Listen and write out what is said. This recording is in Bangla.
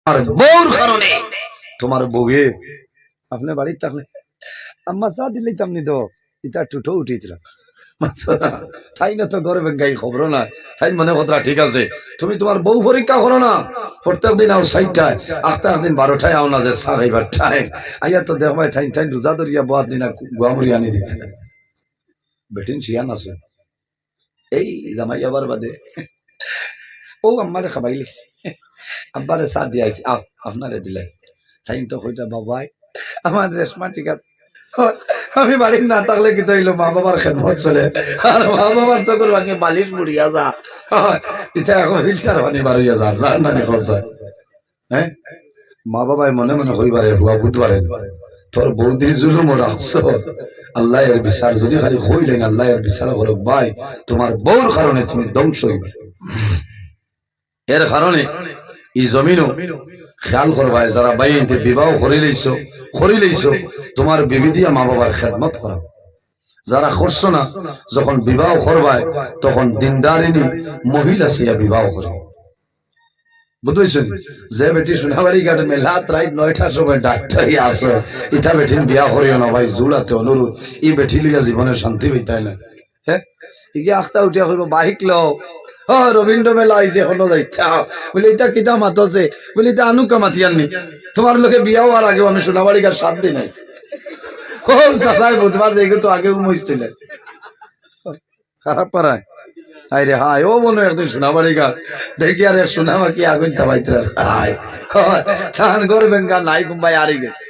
আর বউর কারণে তোমার বউয়ে আপনি বাড়িতে থাকলে আম্মা চা দিলেই তামনি তো ইটা টুটো উঠিছিল তাই না তো গর্বেন গাই খবর না তাই মনে কথা ঠিক আছে তুমি তোমার বউ পরীক্ষা করো না প্রত্যেক দিন আও ৬টায় আখটা দিন 12টায় আও না যে চা খাইবার টাইম আইয়া তো দেখবাই ঠাইন ঠাইন রোজা ধরিয়া বাদ দিন গুয়ামুড়ি আনি দিতে বেটিন শিয়ান আছে এই জামাই আবার বাদে ও আম্মারে খাবাইলিস আব্বারে চা দিয়ে আইছি আপনারে দিলে তাই তো কইটা বাবাই আমার রেশমা ঠিক আছে আমি বাড়ির না থাকলে কি তৈল মা বাবার খেদমত চলে আর মা বাবার চকর ভাঙে বালিশ মুড়িয়া যা এটা এখন ফিল্টার পানি বার হইয়া যার যার নানি খরচা হ্যাঁ মা বাবাই মনে মনে হইবারে হুয়া বুধবারে তোর বৌদির জুলুম রাখছ আল্লাহ এর বিচার যদি খালি হইলেন আল্লাহ এর বিচার হলো ভাই তোমার বউর কারণে তুমি ধ্বংস হইবে এর কারণে এই জমিনও খেয়াল করবাই যারা বাইতে বিবাহ করিলেইছো তোমার বিবি দিয়া মা বাবার খেদমত করা যারা করছো না যখন বিবাহ করবাই তখন দিনদারিনী মহিলা সিয়া বিবাহ করে বুঝতেছেন যে বেটি সোনাবাড়ি ঘাট মেলাত রাইট ৯টার সময় ডাক্তারি আছে ইটা বেটিন বিয়া করিও না ভাই জুড়াতে অনুরোধ ই বেটি লইয়া জীবনে শান্তি হইতাই না হ্যাঁ ইগে আখতা উঠিয়া কইব বাইক লও রবীন্দ্র মেলা আইছে এখনো যাইতা বলে এটা কিতা মাতছে বলে এটা আনুকা মাতি আননি তোমার লোকে বিয়া হওয়ার আগে আমি সোনাবাড়ি ঘাট 7 দিন আইছি ও চাচাই বুধবার দেখে তো আগেও মইছিলেন খারাপ পারায় আরে হাই ও মনে একদিন সোনাবাড়ি ঘাট দেখি আরে সোনামা কি আগুন থামাইতে হাই তান করবেন গা নাই কুম্বাই আরি গেছে